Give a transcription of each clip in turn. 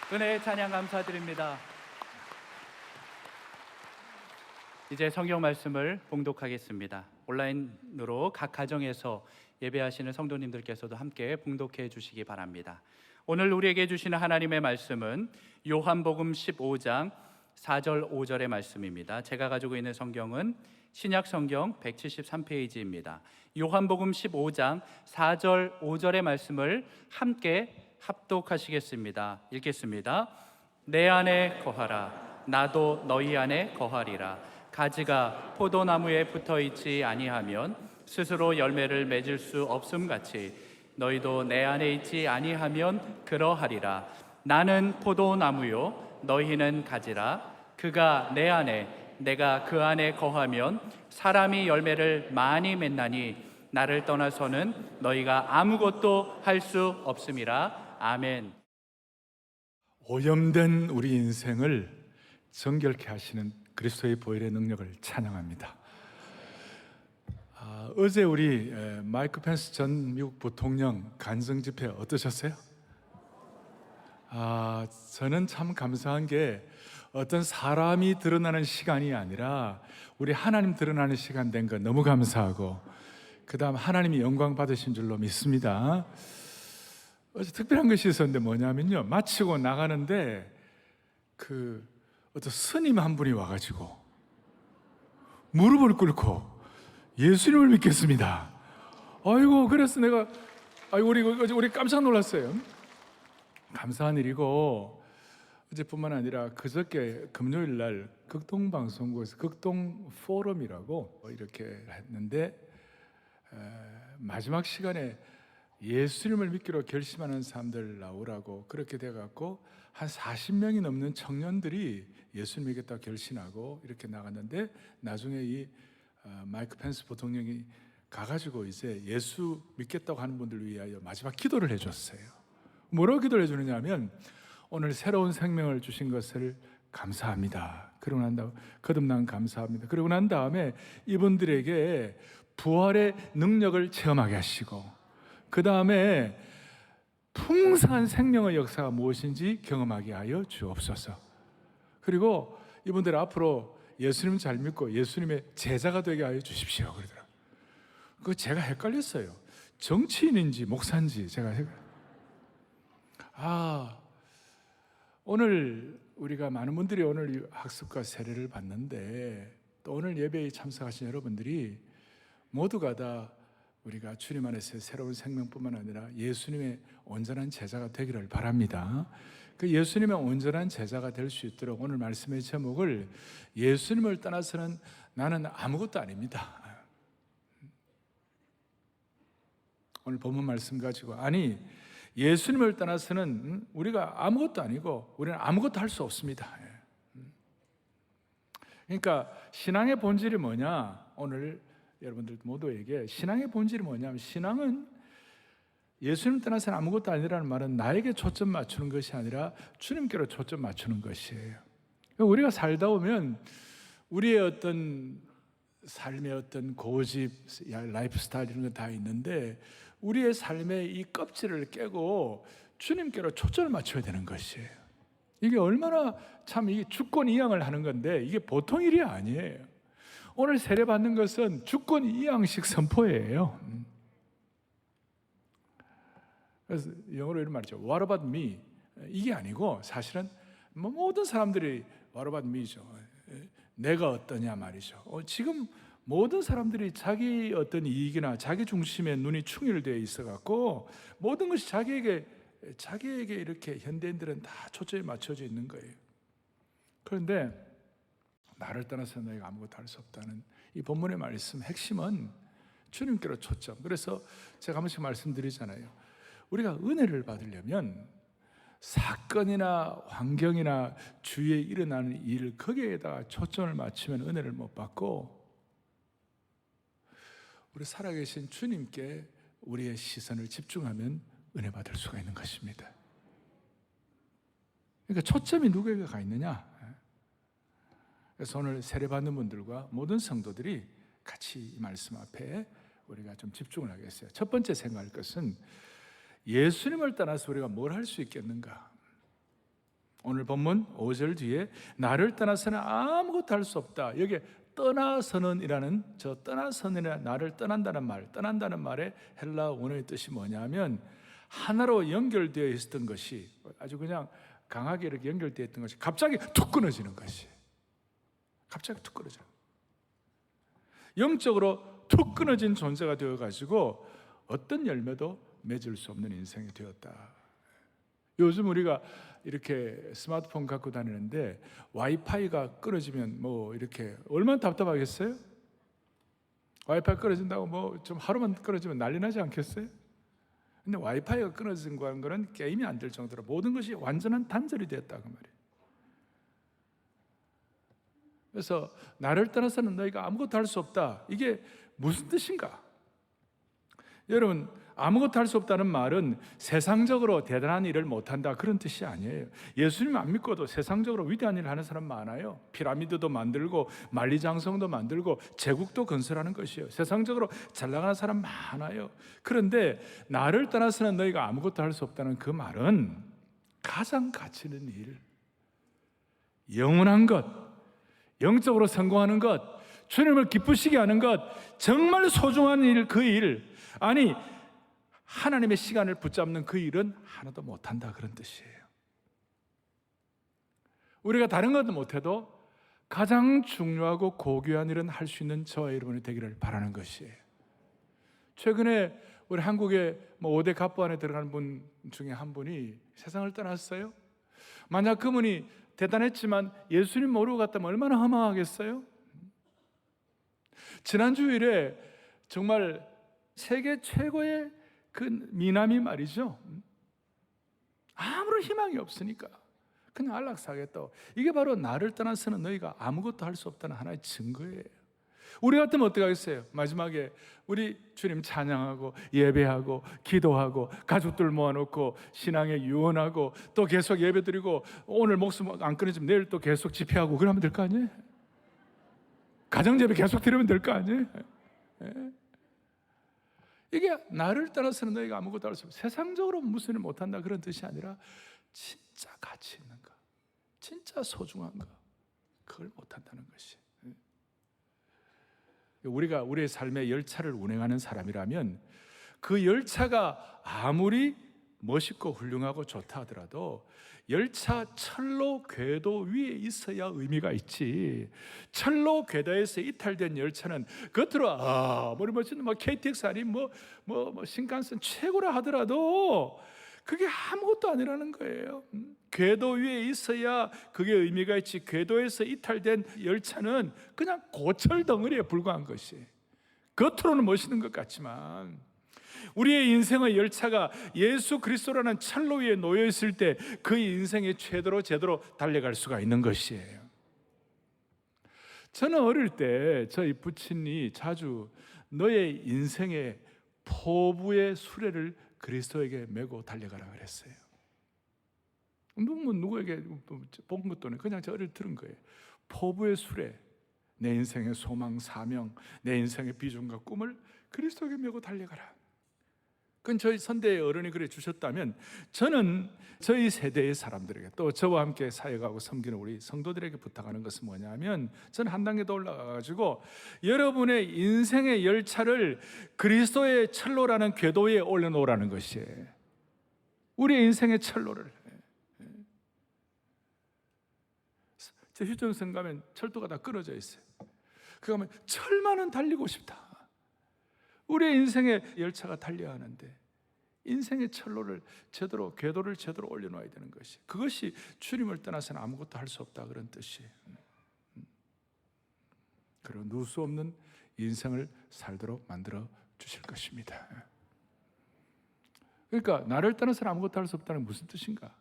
은혜의 찬양 감사드립니다. 이제 성경 말씀을 봉독하겠습니다. 온라인으로 각 가정에서 예배하시는 성도님들께서도 함께 봉독해 주시기 바랍니다. 오늘 우리에게 주시는 하나님의 말씀은 요한복음 15장 4절 5절의 말씀입니다. 제가 가지고 있는 성경은 신약 성경 173페이지입니다. 요한복음 15장 4절 5절의 말씀을 함께 합독하시겠습니다. 읽겠습니다. 내 안에 거하라. 나도 너희 안에 거하리라. 가지가 포도나무에 붙어 있지 아니하면 스스로 열매를 맺을 수 없음같이 너희도 내 안에 있지 아니하면 그러하리라. 나는 포도나무요 너희는 가지라. 그가 내 안에 내가 그 안에 거하면 사람이 열매를 많이 맺나니 나를 떠나서는 너희가 아무것도 할 수 없음이라. 아멘. 오염된 우리 인생을 정결케 하시는 그리스도의 보혈의 능력을 찬양합니다. 어제 우리 마이크 펜스 전 미국 부통령 간증 집회 어떠셨어요? 저는 참 감사한 게 어떤 사람이 드러나는 시간이 아니라 우리 하나님 드러나는 시간 된 거 너무 감사하고, 그 다음 하나님이 영광 받으신 줄로 믿습니다. 어제 특별한 것이 있었는데 뭐냐면요, 마치고 나가는데 어떤 스님 한 분이 와가지고 무릎을 꿇고 예수님을 믿겠습니다. 아이고, 그래서 내가 우리 깜짝 놀랐어요. 감사한 일이고, 어제뿐만 아니라 그저께 금요일 날 극동방송국에서 극동 포럼이라고 이렇게 했는데, 마지막 시간에 예수님을 믿기로 결심하는 사람들 나오라고 그렇게 돼갖고 한 40명이 넘는 청년들이 예수님 믿겠다고 결심하고 이렇게 나갔는데, 나중에 이 마이크 펜스 부통령이 가가지고 이제 예수 믿겠다고 하는 분들을 위하여 마지막 기도를 해줬어요. 뭐라고 기도를 해주느냐 하면, 오늘 새로운 생명을 주신 것을 감사합니다. 그러고 난 다음에 거듭난 감사합니다. 그러고 난 다음에 이분들에게 부활의 능력을 체험하게 하시고, 그 다음에 풍성한 생명의 역사가 무엇인지 경험하게 하여 주옵소서. 그리고 이분들 앞으로 예수님 잘 믿고 예수님의 제자가 되게 하여 주십시오. 그러더라고요. 그거 제가 헷갈렸어요. 정치인인지 목사인지 제가 오늘 우리가 많은 분들이 오늘 이 학습과 세례를 받는데, 또 오늘 예배에 참석하신 여러분들이 모두가 다 우리가 주님 안에서 새로운 생명뿐만 아니라 예수님의 온전한 제자가 되기를 바랍니다. 그 예수님의 온전한 제자가 될 수 있도록 오늘 말씀의 제목을 예수님을 떠나서는 나는 아무것도 아닙니다. 오늘 본문 말씀 가지고, 예수님을 떠나서는 우리가 아무것도 아니고 우리는 아무것도 할 수 없습니다. 그러니까 신앙의 본질이 뭐냐? 오늘 여러분들 모두에게 신앙의 본질이 뭐냐면, 신앙은 예수님 떠나서는 아무것도 아니라는 말은 나에게 초점 맞추는 것이 아니라 주님께로 초점 맞추는 것이에요. 우리가 살다 보면 우리의 어떤 삶의 어떤 고집, 라이프 스타일 이런 거 다 있는데, 우리의 삶의 이 껍질을 깨고 주님께로 초점을 맞춰야 되는 것이에요. 이게 얼마나 참 이게 주권 이양을 하는 건데, 이게 보통 일이 아니에요. 오늘 세례 받는 것은 주권 이양식 선포예요. 그래서 영어로 이런 말이죠. What about me? 이게 아니고 사실은 모든 사람들이 What about me죠. 내가 어떠냐 말이죠. 지금 모든 사람들이 자기 어떤 이익이나 자기 중심에 눈이 충혈되어 있어갖고 모든 것이 자기에게 이렇게 현대인들은 다 초점이 맞춰져 있는 거예요. 그런데 나를 떠나서 너희가 아무것도 할 수 없다는 이 본문의 말씀 핵심은 주님께로 초점. 그래서 제가 한 번씩 말씀드리잖아요. 우리가 은혜를 받으려면 사건이나 환경이나 주위에 일어나는 일, 거기에다가 초점을 맞추면 은혜를 못 받고, 우리 살아계신 주님께 우리의 시선을 집중하면 은혜 받을 수가 있는 것입니다. 그러니까 초점이 누구에게 가 있느냐? 그래서 오늘 세례받는 분들과 모든 성도들이 같이 이 말씀 앞에 우리가 좀 집중을 하겠어요. 첫 번째 생각할 것은, 예수님을 떠나서 우리가 뭘 할 수 있겠는가? 오늘 본문 5절 뒤에 나를 떠나서는 아무것도 할 수 없다. 여기에 떠나서는이라는 저 떠나서는이라 나를 떠난다는 말의 헬라 원어의 뜻이 뭐냐면 하나로 연결되어 있었던 것이 아주 그냥 강하게 이렇게 연결되어 있던 것이 갑자기 툭 끊어지는 것이 갑자기 툭 끊어져. 영적으로 툭 끊어진 존재가 되어가지고 어떤 열매도 맺을 수 없는 인생이 되었다. 요즘 우리가 이렇게 스마트폰 갖고 다니는데 와이파이가 끊어지면 뭐 이렇게 얼마나 답답하겠어요? 와이파이 끊어진다고 뭐 좀 하루만 끊어지면 난리 나지 않겠어요? 근데 와이파이가 끊어진 거는 게임이 안 될 정도로 모든 것이 완전한 단절이 됐다 그 말이에요. 그래서 나를 떠나서는 너희가 아무것도 할 수 없다. 이게 무슨 뜻인가? 여러분, 아무것도 할 수 없다는 말은 세상적으로 대단한 일을 못한다 그런 뜻이 아니에요. 예수님 안 믿고도 세상적으로 위대한 일을 하는 사람 많아요. 피라미드도 만들고 만리장성도 만들고 제국도 건설하는 것이에요. 세상적으로 잘 나가는 사람 많아요. 그런데 나를 떠나서는 너희가 아무것도 할 수 없다는 그 말은 가장 가치 있는 일, 영원한 것, 영적으로 성공하는 것, 주님을 기쁘시게 하는 것, 정말 소중한 일, 그 일, 아니 하나님의 시간을 붙잡는 그 일은 하나도 못한다 그런 뜻이에요. 우리가 다른 것도 못해도 가장 중요하고 고귀한 일은 할 수 있는 저와 여러분이 되기를 바라는 것이에요. 최근에 우리 한국의 5대 갑부 안에 들어가는 분 중에 한 분이 세상을 떠났어요. 만약 그분이 대단했지만 예수님 모르고 갔다면 얼마나 허망하겠어요? 지난 주일에 정말 세계 최고의 그 미남이 말이죠, 아무런 희망이 없으니까 그냥 안락사하겠다고. 이게 바로 나를 떠나서는 너희가 아무것도 할 수 없다는 하나의 증거예요. 우리 같으면 어떻게 하겠어요? 마지막에 우리 주님 찬양하고 예배하고 기도하고 가족들 모아놓고 신앙에 유언하고 또 계속 예배드리고 오늘 목숨 안 끊어지면 내일 또 계속 집회하고 그러면 될 거 아니에요? 가정예배 계속 드리면 될 거 아니에요? 이게 나를 떠나서는 너희가 아무것도 할 수 없어. 세상적으로 무슨 일 못한다 그런 뜻이 아니라 진짜 가치 있는 거, 진짜 소중한 거, 그걸 못한다는 것이. 우리가 우리의 삶의 열차를 운행하는 사람이라면 그 열차가 아무리 멋있고 훌륭하고 좋다 하더라도 열차 철로 궤도 위에 있어야 의미가 있지. 철로 궤도에서 이탈된 열차는 겉으로 머리 멋진 KTX 아니 뭐 신칸센 최고라 하더라도 그게 아무것도 아니라는 거예요. 궤도 위에 있어야 그게 의미가 있지. 궤도에서 이탈된 열차는 그냥 고철 덩어리에 불과한 것이. 겉으로는 멋있는 것 같지만 우리의 인생의 열차가 예수 그리스도라는 철로 위에 놓여 있을 때 그 인생의 최대로 제대로 달려갈 수가 있는 것이에요. 저는 어릴 때 저희 부친이 자주 너의 인생의 포부의 수레를 그리스도에게 메고 달려가라 그랬어요. 누구에게 본 것도 아니고 그냥 저 어릴 때 들은 거예요. 포부의 수레, 내 인생의 소망, 사명, 내 인생의 비전과 꿈을 그리스도에게 메고 달려가라. 그건 저희 선대의 어른이 그래 주셨다면 저는 저희 세대의 사람들에게 또 저와 함께 사역하고 섬기는 우리 성도들에게 부탁하는 것은 뭐냐면 저는 한 단계 더 올라가가지고 여러분의 인생의 열차를 그리스도의 철로라는 궤도 위에 올려놓으라는 것이에요. 우리의 인생의 철로를. 저 휴전선 가면 철도가 다 끊어져 있어요. 그 가면 철만은 달리고 싶다. 우리의 인생의 열차가 달려야 하는데 인생의 철로를 제대로 궤도를 제대로 올려놓아야 되는 것이, 그것이 주님을 떠나서는 아무것도 할 수 없다 그런 뜻이에요. 그리고 누울 수 없는 인생을 살도록 만들어 주실 것입니다. 그러니까 나를 떠나서는 아무것도 할 수 없다는 무슨 뜻인가?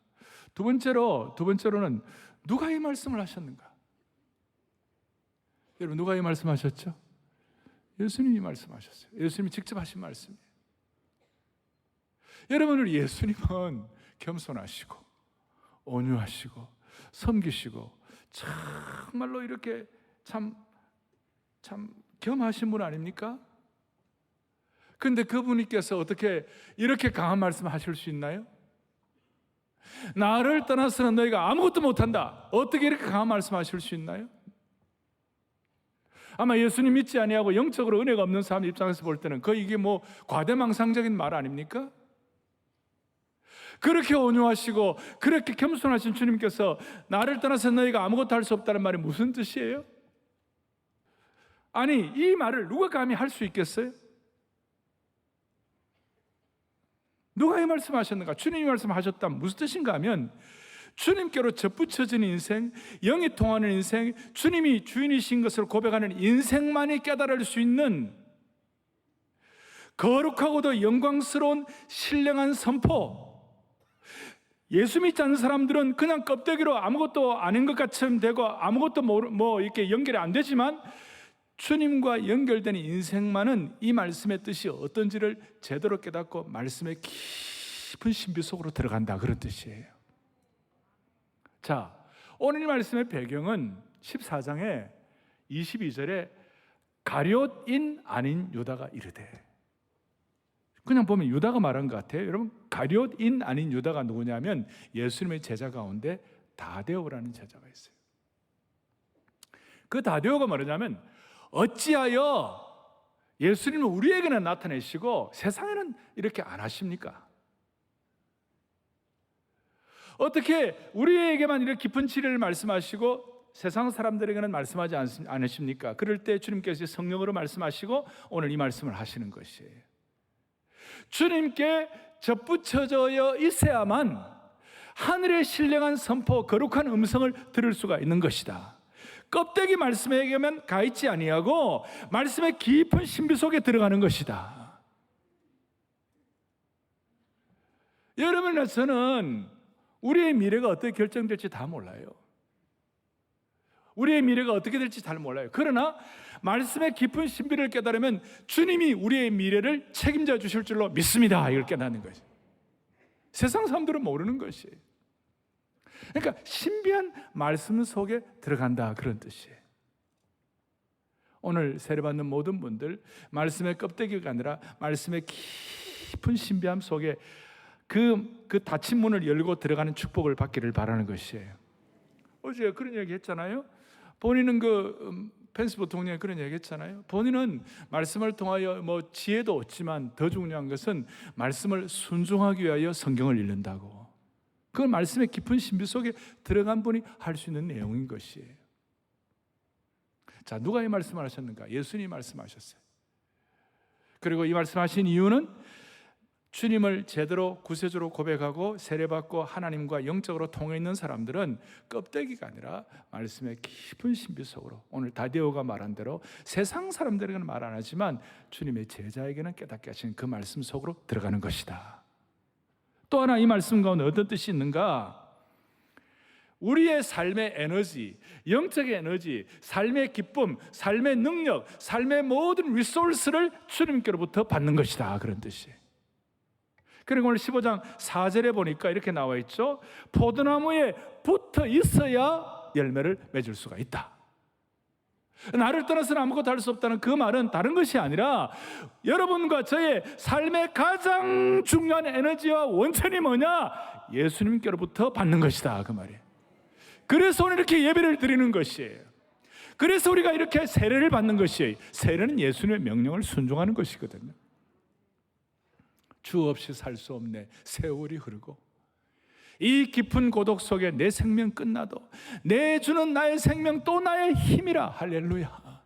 두 번째로는 누가 이 말씀을 하셨는가? 여러분, 누가 이 말씀하셨죠? 예수님이 말씀하셨어요. 예수님이 직접 하신 말씀이에요. 여러분, 우리 예수님은 겸손하시고 온유하시고 섬기시고 정말로 이렇게 참 겸하신 분 아닙니까? 그런데 그분께서 어떻게 이렇게 강한 말씀 하실 수 있나요? 나를 떠나서는 너희가 아무것도 못한다. 어떻게 이렇게 강한 말씀하실 수 있나요? 아마 예수님 믿지 아니하고 영적으로 은혜가 없는 사람 입장에서 볼 때는 거의 이게 뭐 과대망상적인 말 아닙니까? 그렇게 온유하시고 그렇게 겸손하신 주님께서 나를 떠나서 너희가 아무것도 할 수 없다는 말이 무슨 뜻이에요? 아니, 이 말을 누가 감히 할 수 있겠어요? 누가 이 말씀하셨는가? 주님이 말씀하셨다면 무슨 뜻인가 하면 주님께로 접붙여진 인생, 영이 통하는 인생, 주님이 주인이신 것을 고백하는 인생만이 깨달을 수 있는 거룩하고도 영광스러운 신령한 선포. 예수 믿지 않는 사람들은 그냥 껍데기로 아무것도 아닌 것 같이 되고 아무것도 뭐 이렇게 연결이 안 되지만 주님과 연결된 인생만은 이 말씀의 뜻이 어떤지를 제대로 깨닫고 말씀의 깊은 신비 속으로 들어간다, 그런 뜻이에요. 자, 오늘 말씀의 배경은 14장의 22절에 가룟인 아닌 유다가 이르되, 그냥 보면 유다가 말한 것 같아요. 여러분, 가룟인 아닌 유다가 누구냐면 예수님의 제자 가운데 다데오라는 제자가 있어요. 그 다데오가 뭐냐면 어찌하여 예수님을 우리에게는 나타내시고 세상에는 이렇게 안 하십니까? 어떻게 우리에게만 이렇게 깊은 진리를 말씀하시고 세상 사람들에게는 말씀하지 않으십니까? 그럴 때 주님께서 성령으로 말씀하시고 오늘 이 말씀을 하시는 것이에요. 주님께 접붙여져 있어야만 하늘의 신령한 선포, 거룩한 음성을 들을 수가 있는 것이다. 껍데기 말씀에게만 가 있지 아니하고 말씀의 깊은 신비 속에 들어가는 것이다. 여러분이나 저는 우리의 미래가 어떻게 결정될지 다 몰라요. 우리의 미래가 어떻게 될지 잘 몰라요. 그러나 말씀의 깊은 신비를 깨달으면 주님이 우리의 미래를 책임져 주실 줄로 믿습니다. 이걸 깨닫는 것이에요. 세상 사람들은 모르는 것이에요. 그러니까 신비한 말씀 속에 들어간다, 그런 뜻이에요. 오늘 세례받는 모든 분들 말씀의 껍데기가 아니라 말씀의 깊은 신비함 속에 그 닫힌 문을 열고 들어가는 축복을 받기를 바라는 것이에요. 어제 그런 얘기 했잖아요. 본인은 펜스 부통령이 그런 얘기 했잖아요. 본인은 말씀을 통하여 뭐 지혜도 얻지만 더 중요한 것은 말씀을 순종하기 위하여 성경을 읽는다고. 그 말씀의 깊은 신비 속에 들어간 분이 할 수 있는 내용인 것이에요. 자, 누가 이 말씀을 하셨는가? 예수님이 말씀하셨어요. 그리고 이 말씀하신 이유는 주님을 제대로 구세주로 고백하고 세례받고 하나님과 영적으로 통해 있는 사람들은 껍데기가 아니라 말씀의 깊은 신비 속으로, 오늘 다데오가 말한 대로 세상 사람들에게는 말 안 하지만 주님의 제자에게는 깨닫게 하신 그 말씀 속으로 들어가는 것이다. 또 하나 이 말씀 가운데 어떤 뜻이 있는가? 우리의 삶의 에너지, 영적의 에너지, 삶의 기쁨, 삶의 능력, 삶의 모든 리소스를 주님께로부터 받는 것이다, 그런 뜻이에요. 그리고 오늘 15장 4절에 보니까 이렇게 나와 있죠. 포도나무에 붙어 있어야 열매를 맺을 수가 있다. 나를 떠나서는 아무것도 할 수 없다는 그 말은 다른 것이 아니라 여러분과 저의 삶의 가장 중요한 에너지와 원천이 뭐냐? 예수님께로부터 받는 것이다, 그 말이에요. 그래서 오늘 이렇게 예배를 드리는 것이에요. 그래서 우리가 이렇게 세례를 받는 것이에요. 세례는 예수님의 명령을 순종하는 것이거든요. 주 없이 살 수 없네. 세월이 흐르고 이 깊은 고독 속에 내 생명 끝나도 내 주는 나의 생명 또 나의 힘이라. 할렐루야.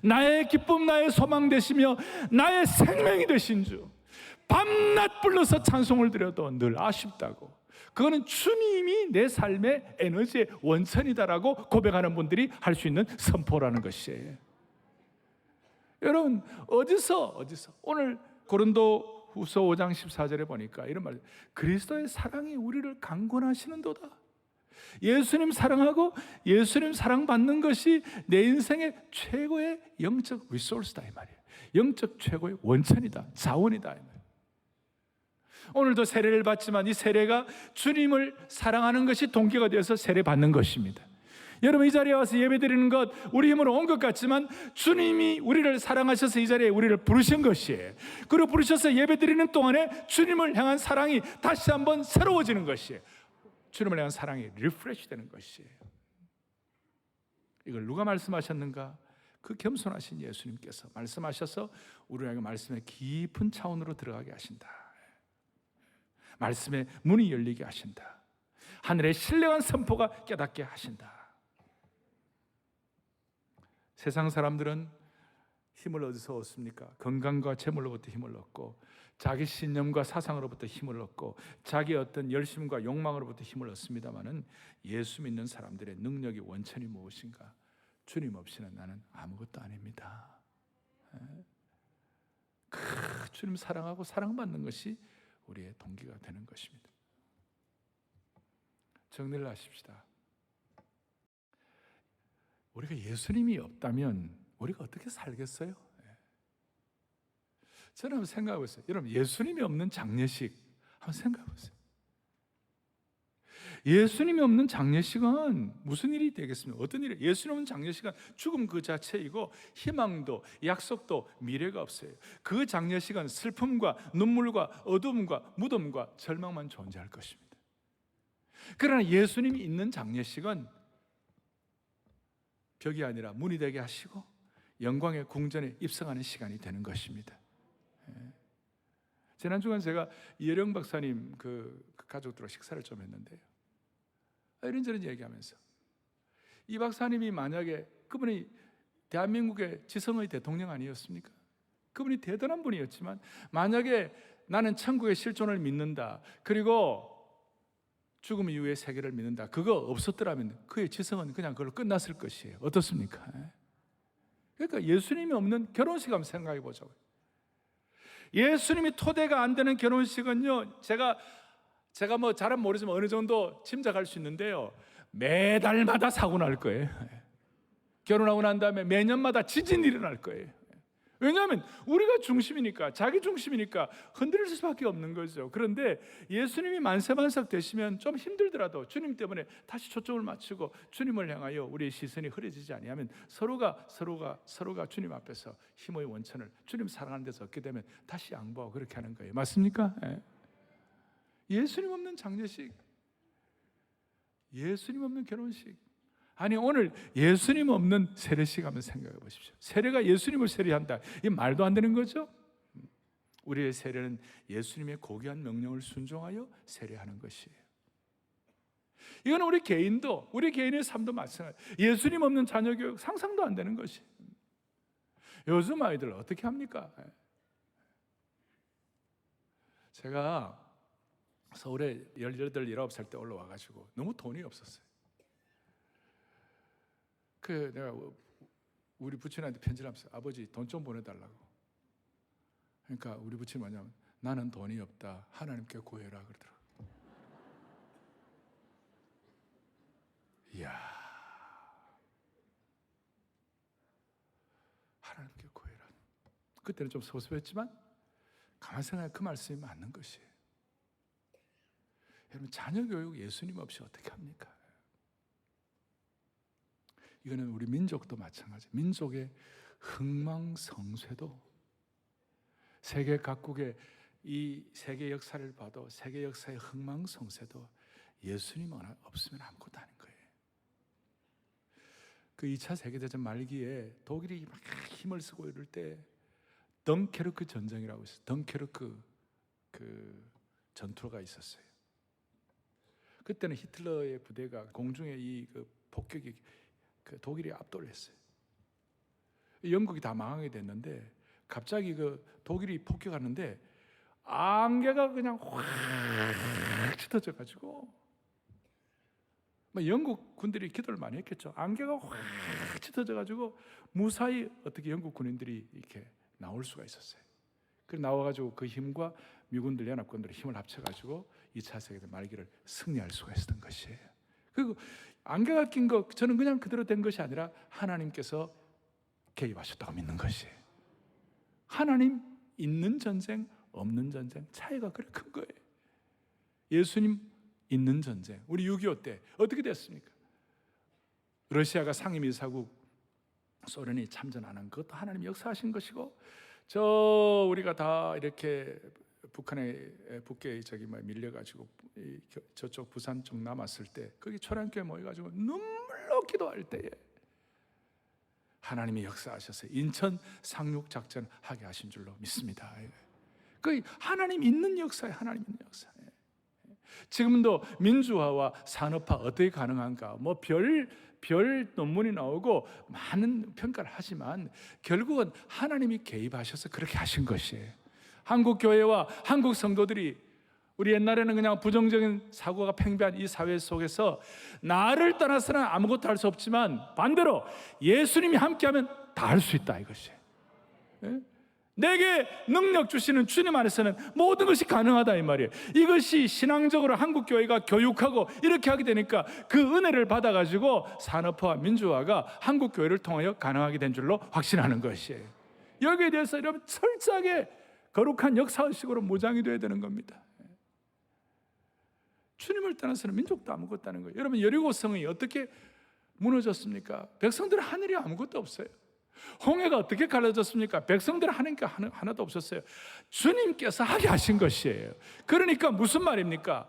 나의 기쁨, 나의 소망 되시며 나의 생명이 되신 주, 밤낮 불러서 찬송을 드려도 늘 아쉽다고, 그거는 주님이 내 삶의 에너지의 원천이다라고 고백하는 분들이 할 수 있는 선포라는 것이에요. 여러분, 어디서 오늘 고린도 후서 5장 14절에 보니까 이런 말, 그리스도의 사랑이 우리를 강권하시는도다. 예수님 사랑하고 예수님 사랑받는 것이 내 인생의 최고의 영적 리소스다, 이 말이에요. 영적 최고의 원천이다, 자원이다, 이 말이에요. 오늘도 세례를 받지만 이 세례가 주님을 사랑하는 것이 동기가 되어서 세례받는 것입니다. 여러분, 이 자리에 와서 예배드리는 것 우리 힘으로 온 것 같지만 주님이 우리를 사랑하셔서 이 자리에 우리를 부르신 것이에요. 그리고 부르셔서 예배드리는 동안에 주님을 향한 사랑이 다시 한번 새로워지는 것이에요. 주님을 향한 사랑이 리프레시 되는 것이에요. 이걸 누가 말씀하셨는가? 그 겸손하신 예수님께서 말씀하셔서 우리에게 말씀의 깊은 차원으로 들어가게 하신다. 말씀의 문이 열리게 하신다. 하늘의 신령한 선포가 깨닫게 하신다. 세상 사람들은 힘을 어디서 얻습니까? 건강과 재물로부터 힘을 얻고, 자기 신념과 사상으로부터 힘을 얻고, 자기 어떤 열심과 욕망으로부터 힘을 얻습니다마는 예수 믿는 사람들의 능력이 원천이 무엇인가? 주님 없이는 나는 아무것도 아닙니다. 주님 사랑하고 사랑받는 것이 우리의 동기가 되는 것입니다. 정리를 하십시다. 우리가 예수님이 없다면 우리가 어떻게 살겠어요? 저는 한번 생각해 보세요. 여러분, 예수님이 없는 장례식 한번 생각해 보세요. 예수님이 없는 장례식은 무슨 일이 되겠습니까? 어떤 일이? 예수님 없는 장례식은 죽음 그 자체이고 희망도 약속도 미래가 없어요. 그 장례식은 슬픔과 눈물과 어둠과 무덤과 절망만 존재할 것입니다. 그러나 예수님이 있는 장례식은 벽이 아니라 문이 되게 하시고 영광의 궁전에 입성하는 시간이 되는 것입니다. 지난 주간 제가 이혜령 박사님 그 가족들과 식사를 좀 했는데요, 이런저런 얘기하면서 이 박사님이 만약에 그분이 대한민국의 지성의 대통령 아니었습니까? 그분이 대단한 분이었지만 만약에 나는 천국의 실존을 믿는다, 그리고 죽음 이후의 세계를 믿는다, 그거 없었더라면 그의 지성은 그냥 그걸로 끝났을 것이에요. 어떻습니까? 그러니까 예수님이 없는 결혼식 한번 생각해 보자고요. 예수님이 토대가 안 되는 결혼식은요, 제가 뭐 잘은 모르지만 어느 정도 짐작할 수 있는데요, 매달마다 사고 날 거예요. 결혼하고 난 다음에 매년마다 지진이 일어날 거예요. 왜냐하면 우리가 중심이니까, 자기 중심이니까 흔들릴 수밖에 없는 거죠. 그런데 예수님이 만세만삭 되시면 좀 힘들더라도 주님 때문에 다시 초점을 맞추고 주님을 향하여 우리의 시선이 흐려지지 아니하면 서로가 주님 앞에서 힘의 원천을 주님 사랑하는 데서 얻게 되면 다시 양보하고 그렇게 하는 거예요. 맞습니까? 예수님 없는 장례식, 예수님 없는 결혼식, 아니 오늘 예수님 없는 세례식 한번 생각해 보십시오. 세례가 예수님을 세례한다, 이 말도 안 되는 거죠. 우리의 세례는 예수님의 고귀한 명령을 순종하여 세례하는 것이에요. 이건 우리 개인의 삶도 마찬가지예요. 예수님 없는 자녀 교육 상상도 안 되는 것이에요. 요즘 아이들 어떻게 합니까? 제가 서울에 18, 19살 때 올라와가지고 너무 돈이 없었어요. 내가 우리 부친한테 편지를 하면서 아버지 돈 좀 보내달라고. 그러니까 우리 부친이 뭐냐면 나는 돈이 없다, 하나님께 구해라 그러더라고요. 이야, 하나님께 구해라. 그때는 좀 소소했지만 가만 생각해 그 말씀이 맞는 것이에요. 여러분, 자녀 교육 예수님 없이 어떻게 합니까? 이거는 우리 민족도 마찬가지. 민족의 흥망성쇠도, 세계 각국의 이 세계 역사를 봐도 세계 역사의 흥망성쇠도 예수님 없으면 아무것도 아닌 거예요. 그 2차 세계대전 말기에 독일이 막 힘을 쓰고 이럴 때 덩케르크 전쟁이라고 있어요. 덩케르크 그 전투가 있었어요. 그때는 히틀러의 부대가 공중에 이 폭격이 독일이 압도를 했어요. 영국이 다 망하게 됐는데 갑자기 독일이 폭격하는데 안개가 그냥 확 짙어져 가지고 영국 군들이 기도를 많이 했겠죠. 안개가 확 짙어져 가지고 무사히 어떻게 영국 군인들이 이렇게 나올 수가 있었어요. 그래 나와가지고 그 힘과 미군들 연합군들의 힘을 합쳐가지고 2차 세계대전 말기를 승리할 수가 있었던 것이에요. 그리고 안개가 낀 거 저는 그냥 그대로 된 것이 아니라 하나님께서 개입하셨다고 믿는 것이에요. 하나님 있는 전쟁, 없는 전쟁 차이가 그렇게 큰 거예요. 예수님 있는 전쟁, 우리 6.25 때 어떻게 됐습니까? 러시아가 상임이사국 소련이 참전하는 그것도 하나님이 역사하신 것이고, 저 우리가 다 이렇게 북한에 저기 밀려가지고 저쪽 부산 쪽 남았을 때 거기 초량교회 모여가지고 눈물로 기도할 때에 하나님이 역사하셔서 인천 상륙 작전 하게 하신 줄로 믿습니다. 그 하나님 있는 역사에 하나님 있는 역사. 지금도 민주화와 산업화 어떻게 가능한가? 뭐 별 논문이 나오고 많은 평가를 하지만 결국은 하나님이 개입하셔서 그렇게 하신 것이에요. 한국 교회와 한국 성도들이 우리 옛날에는 그냥 부정적인 사고가 팽배한 이 사회 속에서 나를 떠나서는 아무것도 할 수 없지만 반대로 예수님이 함께하면 다 할 수 있다 이것이에요. 내게 능력 주시는 주님 안에서는 모든 것이 가능하다 이 말이에요. 이것이 신앙적으로 한국 교회가 교육하고 이렇게 하게 되니까 그 은혜를 받아가지고 산업화와 민주화가 한국 교회를 통하여 가능하게 된 줄로 확신하는 것이에요. 여기에 대해서 여러분 철저하게 거룩한 역사의식으로 무장이 되어야 되는 겁니다. 주님을 떠나서는 민족도 아무것도 없는 거예요. 여러분 여리고성이 어떻게 무너졌습니까? 백성들은 하늘이 아무것도 없어요. 홍해가 어떻게 갈라졌습니까? 백성들은 하나님께 하나도 없었어요. 주님께서 하게 하신 것이에요. 그러니까 무슨 말입니까?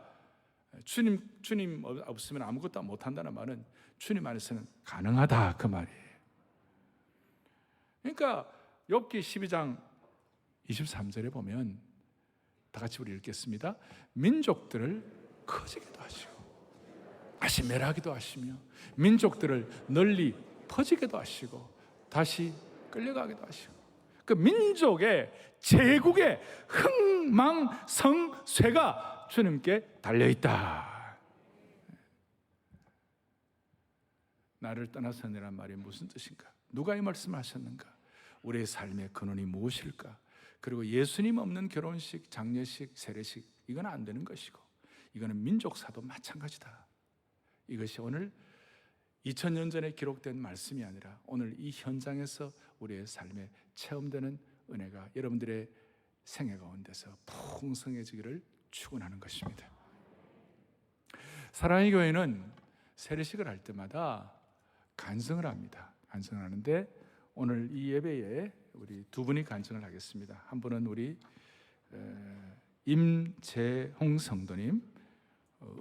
주님 없으면 아무것도 못한다는 말은 주님 안에서는 가능하다 그 말이에요. 그러니까 욥기 12장 23절에 보면 다 같이 우리 읽겠습니다. 민족들을 커지게도 하시고 다시 멸하기도 하시며 민족들을 널리 퍼지게도 하시고 다시 끌려가기도 하시고, 그 민족의 제국의 흥망성쇠가 주님께 달려있다. 나를 떠나서니란 말이 무슨 뜻인가? 누가 이 말씀을 하셨는가? 우리의 삶의 근원이 무엇일까? 그리고 예수님 없는 결혼식, 장례식, 세례식 이건 안 되는 것이고 이거는 민족사도 마찬가지다. 이것이 오늘 2000년 전에 기록된 말씀이 아니라 오늘 이 현장에서 우리의 삶에 체험되는 은혜가 여러분들의 생애 가운데서 풍성해지기를 축원하는 것입니다. 사랑의 교회는 세례식을 할 때마다 간증을 합니다. 간증을 하는데 오늘 이 예배에 우리 두 분이 간증을 하겠습니다. 한 분은 우리 임재홍 성도님,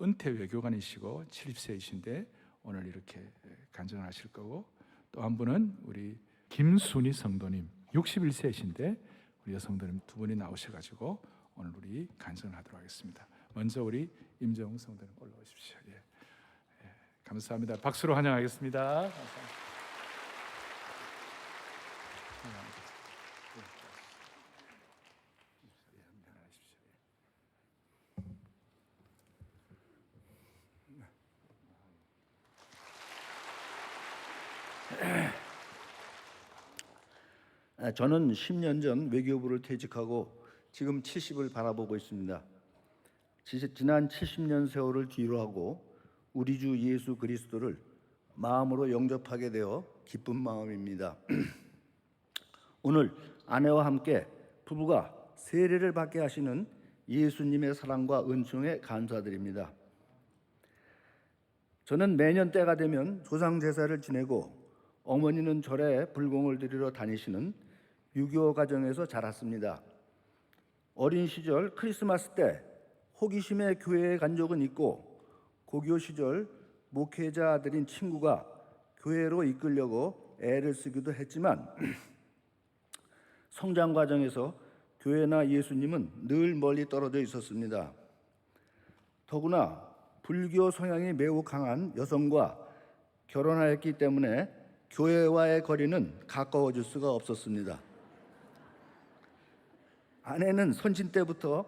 은퇴 외교관이시고 70세이신데 오늘 이렇게 간증을 하실 거고, 또 한 분은 우리 김순희 성도님 61세이신데 우리 여성도님 두 분이 나오셔가지고 오늘 우리 간증을 하도록 하겠습니다. 먼저 우리 임재홍 성도님 올라오십시오. 예. 감사합니다. 박수로 환영하겠습니다. 감사합니다. 저는 10년 전 외교부를 퇴직하고 지금 70을 바라보고 있습니다. 지난 70년 세월을 뒤로 하고 우리 주 예수 그리스도를 마음으로 영접하게 되어 기쁜 마음입니다. 오늘 아내와 함께 부부가 세례를 받게 하시는 예수님의 사랑과 은총에 감사드립니다. 저는 매년 때가 되면 조상 제사를 지내고 어머니는 절에 불공을 드리러 다니시는 유교 가정에서 자랐습니다. 어린 시절 크리스마스 때 호기심에 교회에 간 적은 있고 고교 시절 목회자 아들인 친구가 교회로 이끌려고 애를 쓰기도 했지만 성장 과정에서 교회나 예수님은 늘 멀리 떨어져 있었습니다. 더구나 불교 성향이 매우 강한 여성과 결혼하였기 때문에 교회와의 거리는 가까워질 수가 없었습니다. 아내는 선진 때부터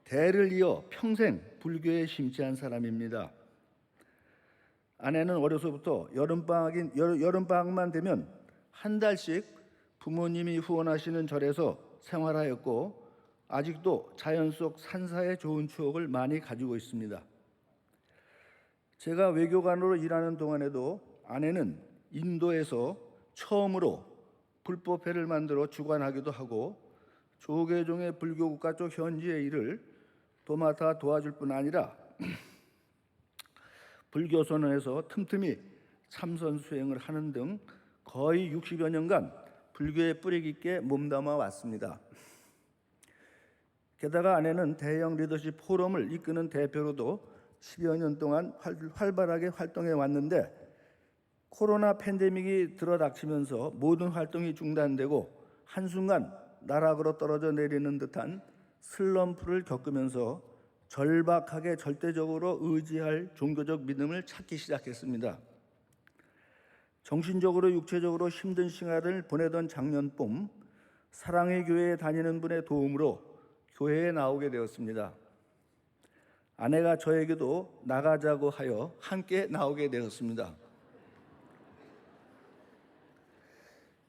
대를 이어 평생 불교에 심취한 사람입니다. 아내는 어려서부터 여름방학만 되면 한 달씩 부모님이 후원하시는 절에서 생활하였고 아직도 자연 속 산사의 좋은 추억을 많이 가지고 있습니다. 제가 외교관으로 일하는 동안에도 아내는 인도에서 처음으로 불법회를 만들어 주관하기도 하고 조계종의 불교국가 쪽 현지의 일을 도맡아 도와줄 뿐 아니라 불교 선언에서 틈틈이 참선 수행을 하는 등 거의 60여 년간 불교에 뿌리 깊게 몸담아 왔습니다. 게다가 아내는 대형 리더십 포럼을 이끄는 대표로도 10여 년 동안 활발하게 활동해 왔는데 코로나 팬데믹이 들어닥치면서 모든 활동이 중단되고 한순간 나락으로 떨어져 내리는 듯한 슬럼프를 겪으면서 절박하게 절대적으로 의지할 종교적 믿음을 찾기 시작했습니다. 정신적으로 육체적으로 힘든 시간을 보내던 작년 봄 사랑의 교회에 다니는 분의 도움으로 교회에 나오게 되었습니다. 아내가 저에게도 나가자고 하여 함께 나오게 되었습니다.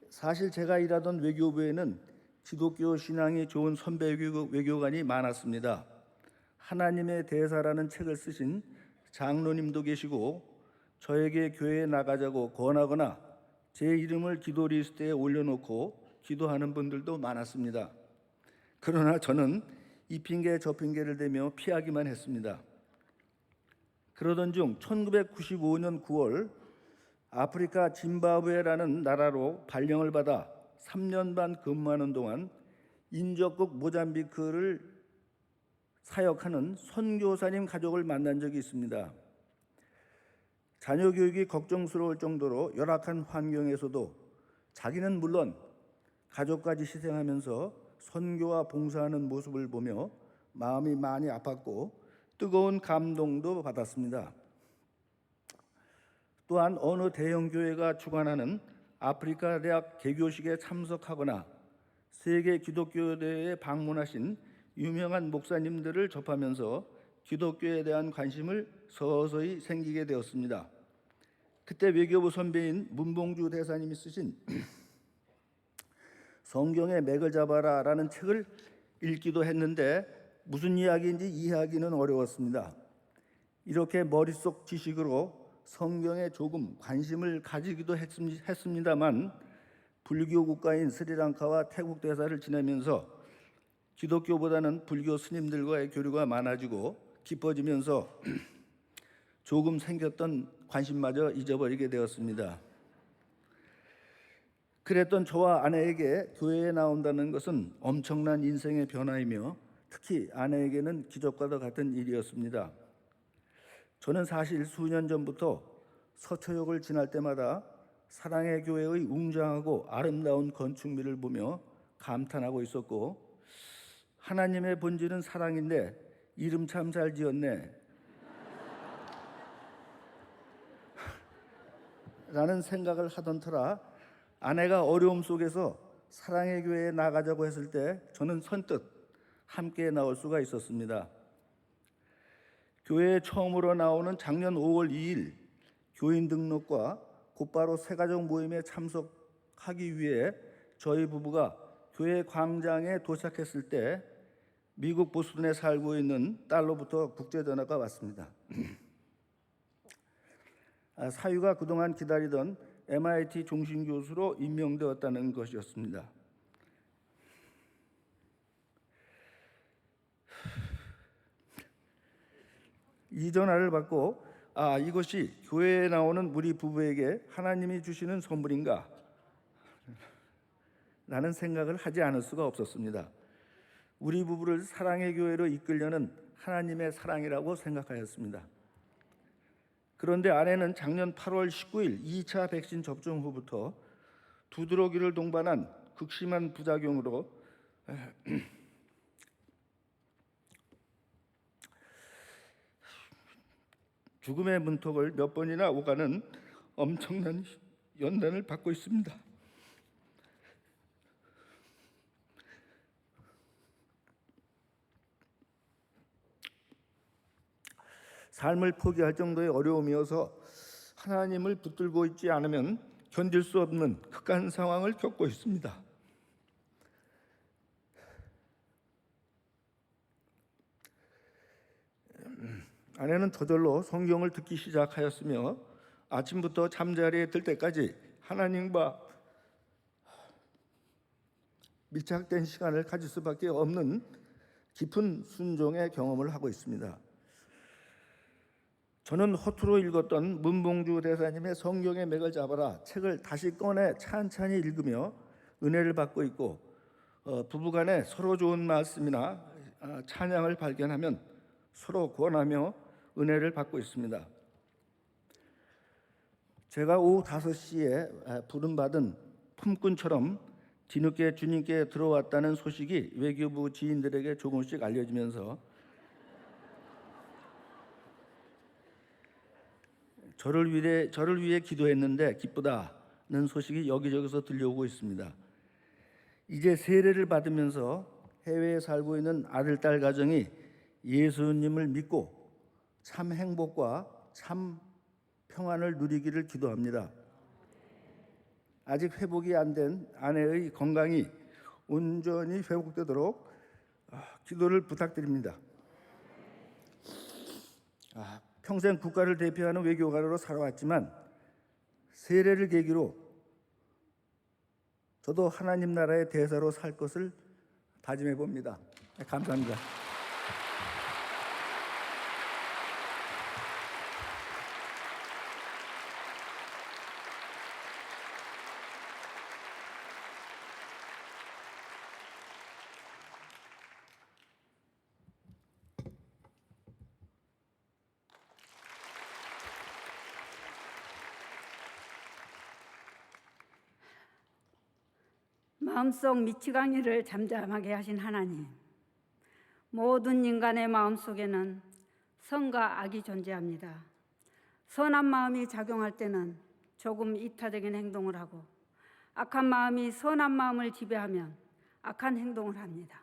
사실 제가 일하던 외교부에는 기독교 신앙이 좋은 선배 외교관이 많았습니다. 하나님의 대사라는 책을 쓰신 장로님도 계시고 저에게 교회에 나가자고 권하거나 제 이름을 기도 리스트에 올려놓고 기도하는 분들도 많았습니다. 그러나 저는 이 핑계 저 핑계를 대며 피하기만 했습니다. 그러던 중 1995년 9월 아프리카 짐바브웨라는 나라로 발령을 받아 3년 반 근무하는 동안 인접국 모잠비크를 사역하는 선교사님 가족을 만난 적이 있습니다. 자녀 교육이 걱정스러울 정도로 열악한 환경에서도 자기는 물론 가족까지 희생하면서 선교와 봉사하는 모습을 보며 마음이 많이 아팠고 뜨거운 감동도 받았습니다. 또한 어느 대형 교회가 주관하는 아프리카 대학 개교식에 참석하거나 세계 기독교 대회에 방문하신 유명한 목사님들을 접하면서 기독교에 대한 관심을 서서히 생기게 되었습니다. 그때 외교부 선배인 문봉주 대사님이 쓰신 성경의 맥을 잡아라라는 책을 읽기도 했는데 무슨 이야기인지 이해하기는 어려웠습니다. 이렇게 머릿속 지식으로 성경에 조금 관심을 가지기도 했습니다만 불교 국가인 스리랑카와 태국 대사를 지내면서 기독교보다는 불교 스님들과의 교류가 많아지고 깊어지면서 조금 생겼던 관심마저 잊어버리게 되었습니다. 그랬던 저와 아내에게 교회에 나온다는 것은 엄청난 인생의 변화이며 특히 아내에게는 기적과도 같은 일이었습니다. 저는 사실 수년 전부터 서초역을 지날 때마다 사랑의 교회의 웅장하고 아름다운 건축미를 보며 감탄하고 있었고 하나님의 본질은 사랑인데 이름 참 잘 지었네 라는 생각을 하던 터라 아내가 어려움 속에서 사랑의 교회에 나가자고 했을 때 저는 선뜻 함께 나올 수가 있었습니다. 교회에 처음으로 나오는 작년 5월 2일 교인 등록과 곧바로 새가족 모임에 참석하기 위해 저희 부부가 교회 광장에 도착했을 때 미국 보스턴에 살고 있는 딸로부터 국제전화가 왔습니다. 사유가 그동안 기다리던 MIT 종신교수로 임명되었다는 것이었습니다. 이 전화를 받고 이것이 교회에 나오는 우리 부부에게 하나님이 주시는 선물인가? 라는 생각을 하지 않을 수가 없었습니다. 우리 부부를 사랑의 교회로 이끌려는 하나님의 사랑이라고 생각하였습니다. 그런데 아내는 작년 8월 19일 2차 백신 접종 후부터 두드러기를 동반한 극심한 부작용으로 죽음의 문턱을 몇 번이나 오가는 엄청난 연단을 받고 있습니다. 삶을 포기할 정도의 어려움이어서 하나님을 붙들고 있지 않으면 견딜 수 없는 극한 상황을 겪고 있습니다. 아내는 저절로 성경을 듣기 시작하였으며 아침부터 잠자리에 들 때까지 하나님과 밀착된 시간을 가질 수밖에 없는 깊은 순종의 경험을 하고 있습니다. 저는 허투루 읽었던 문봉주 대사님의 성경의 맥을 잡아라 책을 다시 꺼내 찬찬히 읽으며 은혜를 받고 있고, 부부간에 서로 좋은 말씀이나 찬양을 발견하면 서로 권하며 은혜를 받고 있습니다. 제가 오후 5시에 부름받은 품꾼처럼 뒤늦게 주님께 들어왔다는 소식이 외교부 지인들에게 조금씩 알려지면서 저를 위해 기도했는데 기쁘다는 소식이 여기저기서 들려오고 있습니다. 이제 세례를 받으면서 해외에 살고 있는 아들, 딸 가정이 예수님을 믿고 참 행복과 참 평안을 누리기를 기도합니다. 아직 회복이 안 된 아내의 건강이 온전히 회복되도록 기도를 부탁드립니다. 평생 국가를 대표하는 외교관으로 살아왔지만 세례를 계기로 저도 하나님 나라의 대사로 살 것을 다짐해 봅니다. 감사합니다. 마음속 미치광이를 잠잠하게 하신 하나님, 모든 인간의 마음속에는 선과 악이 존재합니다. 선한 마음이 작용할 때는 조금 이타적인 행동을 하고, 악한 마음이 선한 마음을 지배하면 악한 행동을 합니다.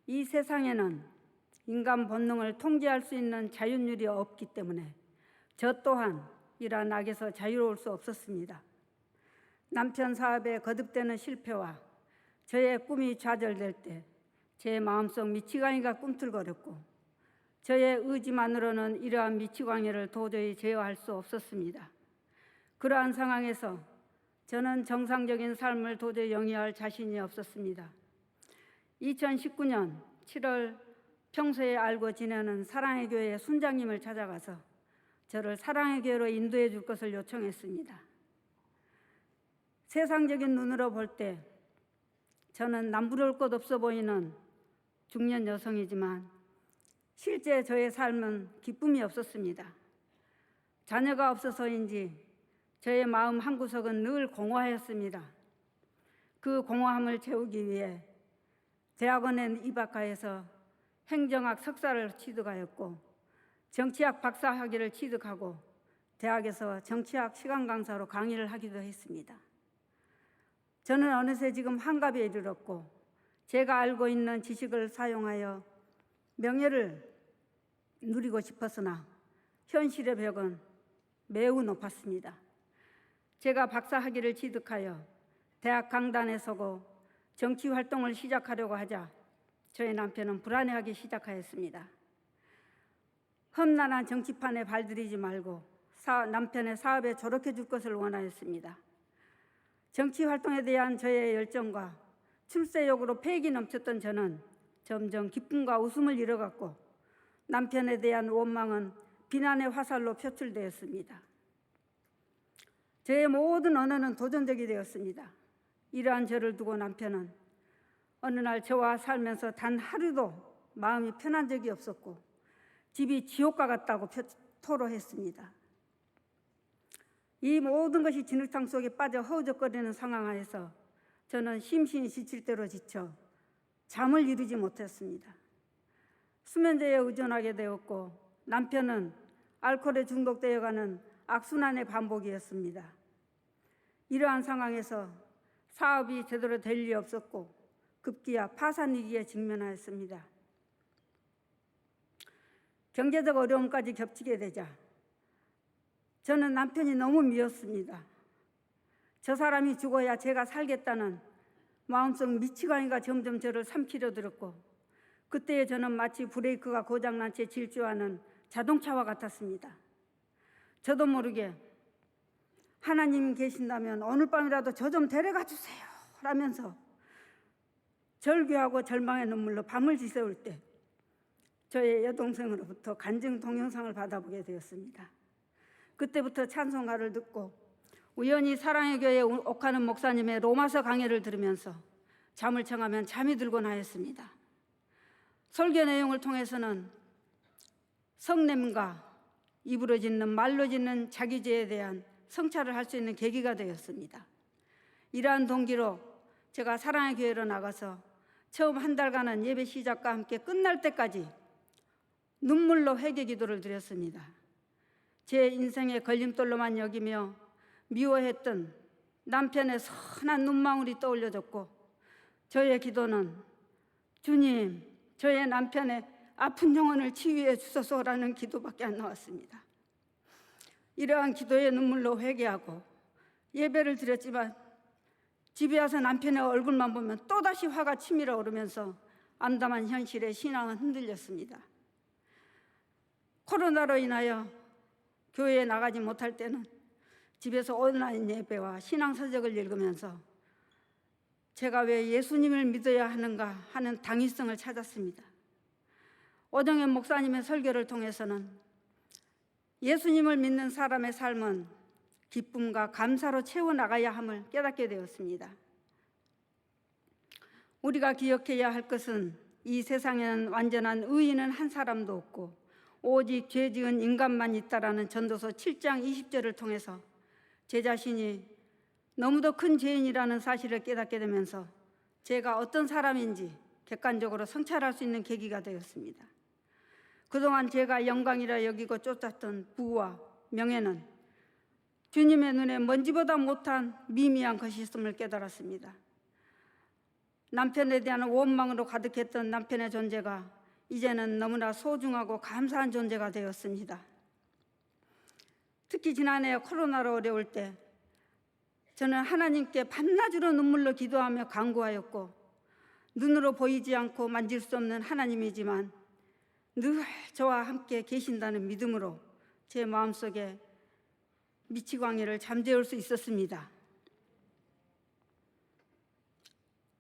이 세상에는 인간 본능을 통제할 수 있는 자율률이 없기 때문에 저 또한 이러한 악에서 자유로울 수 없었습니다. 남편 사업에 거듭되는 실패와 저의 꿈이 좌절될 때 제 마음속 미치광이가 꿈틀거렸고, 저의 의지만으로는 이러한 미치광이를 도저히 제어할 수 없었습니다. 그러한 상황에서 저는 정상적인 삶을 도저히 영위할 자신이 없었습니다. 2019년 7월 평소에 알고 지내는 사랑의 교회 순장님을 찾아가서 저를 사랑의 교회로 인도해 줄 것을 요청했습니다. 세상적인 눈으로 볼 때 저는 남부러울 것 없어 보이는 중년 여성이지만 실제 저의 삶은 기쁨이 없었습니다. 자녀가 없어서인지 저의 마음 한구석은 늘 공허하였습니다. 그 공허함을 채우기 위해 대학원에 입학하여서 행정학 석사를 취득하였고, 정치학 박사 학위를 취득하고 대학에서 정치학 시간 강사로 강의를 하기도 했습니다. 저는 어느새 지금 환갑에 이르렀고, 제가 알고 있는 지식을 사용하여 명예를 누리고 싶었으나 현실의 벽은 매우 높았습니다. 제가 박사 학위를 취득하여 대학 강단에 서고 정치 활동을 시작하려고 하자 저의 남편은 불안해하기 시작하였습니다. 험난한 정치판에 발들이지 말고 남편의 사업에 조력해 줄 것을 원하였습니다. 정치 활동에 대한 저의 열정과 출세욕으로 패기 넘쳤던 저는 점점 기쁨과 웃음을 잃어갔고, 남편에 대한 원망은 비난의 화살로 표출되었습니다. 저의 모든 언어는 도전적이 되었습니다. 이러한 저를 두고 남편은 어느 날 저와 살면서 단 하루도 마음이 편한 적이 없었고, 집이 지옥과 같다고 토로했습니다. 이 모든 것이 진흙탕 속에 빠져 허우적거리는 상황 하에서 저는 심신이 지칠 대로 지쳐 잠을 이루지 못했습니다. 수면제에 의존하게 되었고, 남편은 알코올에 중독되어가는 악순환의 반복이었습니다. 이러한 상황에서 사업이 제대로 될 리 없었고 급기야 파산 위기에 직면하였습니다. 경제적 어려움까지 겹치게 되자 저는 남편이 너무 미웠습니다. 저 사람이 죽어야 제가 살겠다는 마음속 미치광이가 점점 저를 삼키려 들었고, 그때의 저는 마치 브레이크가 고장난 채 질주하는 자동차와 같았습니다. 저도 모르게 하나님 계신다면 오늘 밤이라도 저 좀 데려가 주세요 라면서 절규하고 절망의 눈물로 밤을 지새울 때 저의 여동생으로부터 간증 동영상을 받아보게 되었습니다. 그때부터 찬송가를 듣고 우연히 사랑의 교회 옥하는 목사님의 로마서 강해를 들으면서 잠을 청하면 잠이 들곤 하였습니다. 설교 내용을 통해서는 성냄과 입으로 짓는 말로 짓는 자기 죄에 대한 성찰을 할 수 있는 계기가 되었습니다. 이러한 동기로 제가 사랑의 교회로 나가서 처음 한 달간은 예배 시작과 함께 끝날 때까지 눈물로 회개 기도를 드렸습니다. 제 인생의 걸림돌로만 여기며 미워했던 남편의 선한 눈망울이 떠올려졌고 저의 기도는 주님, 저의 남편의 아픈 영혼을 치유해 주소서라는 기도밖에 안 나왔습니다. 이러한 기도의 눈물로 회개하고 예배를 드렸지만 집에 와서 남편의 얼굴만 보면 또다시 화가 치밀어 오르면서 암담한 현실에 신앙은 흔들렸습니다. 코로나로 인하여 교회에 나가지 못할 때는 집에서 온라인 예배와 신앙 서적을 읽으면서 제가 왜 예수님을 믿어야 하는가 하는 당위성을 찾았습니다. 오정현 목사님의 설교를 통해서는 예수님을 믿는 사람의 삶은 기쁨과 감사로 채워나가야 함을 깨닫게 되었습니다. 우리가 기억해야 할 것은 이 세상에는 완전한 의인은 한 사람도 없고 오직 죄 지은 인간만 있다라는 전도서 7장 20절을 통해서 제 자신이 너무도 큰 죄인이라는 사실을 깨닫게 되면서 제가 어떤 사람인지 객관적으로 성찰할 수 있는 계기가 되었습니다. 그동안 제가 영광이라 여기고 쫓았던 부와 명예는 주님의 눈에 먼지보다 못한 미미한 것이었음을 깨달았습니다. 남편에 대한 원망으로 가득했던 남편의 존재가 이제는 너무나 소중하고 감사한 존재가 되었습니다. 특히 지난해 코로나로 어려울 때 저는 하나님께 밤낮으로 눈물로 기도하며 간구하였고 눈으로 보이지 않고 만질 수 없는 하나님이지만 늘 저와 함께 계신다는 믿음으로 제 마음속에 미치광이를 잠재울 수 있었습니다.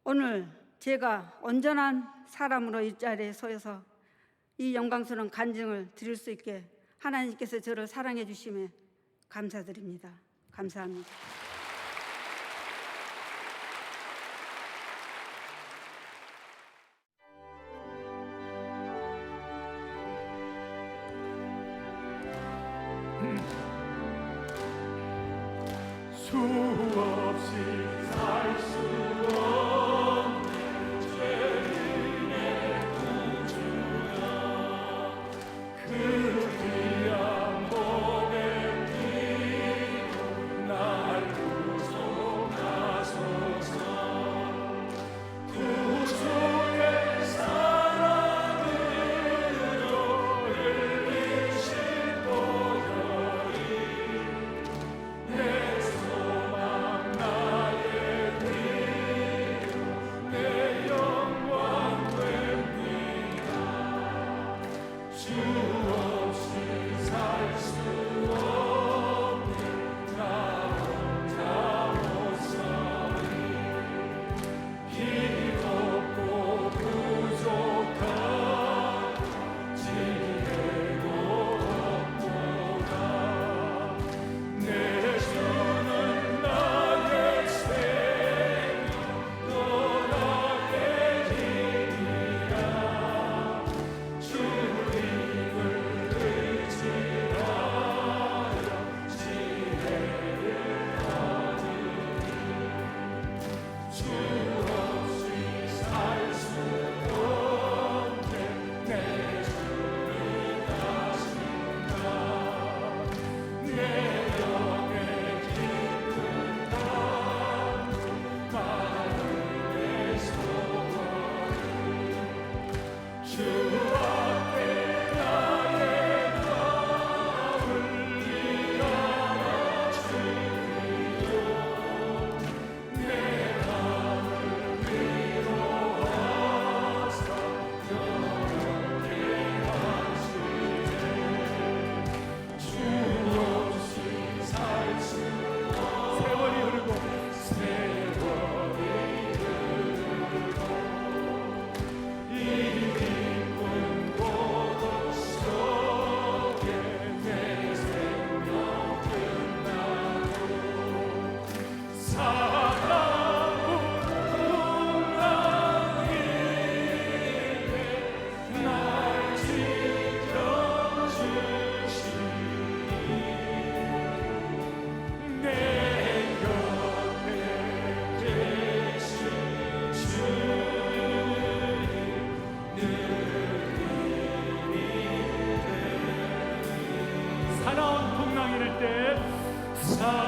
오늘 제가 온전한 사람으로 이 자리에 서서 이 영광스러운 간증을 드릴 수 있게 하나님께서 저를 사랑해 주심에 감사드립니다. 감사합니다. 수없이 살 수 없는 죄인의 구주여 그 귀한 몸에 피로 날 구속하소서 구주의 사랑으로 흘리신 보혈이 내 소망 나의 두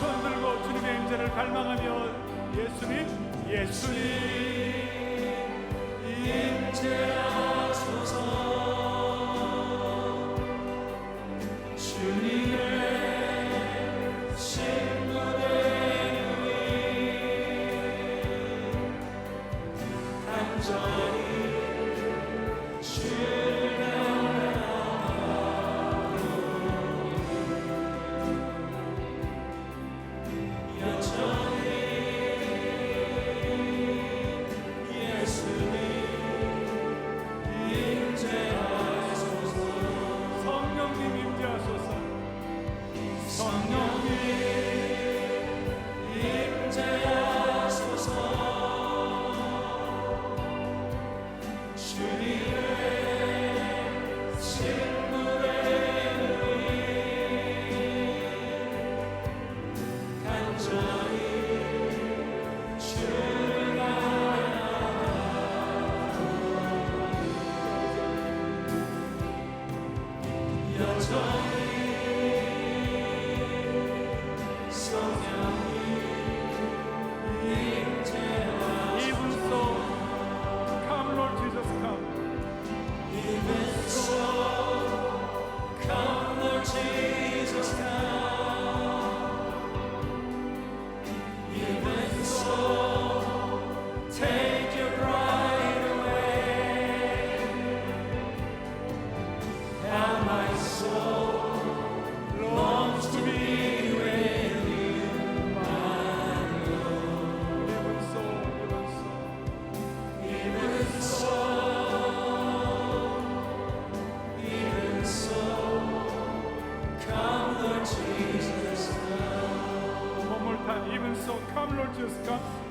손 들고 주님의 임재를 갈망하며 예수님 임재하소서.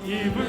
Even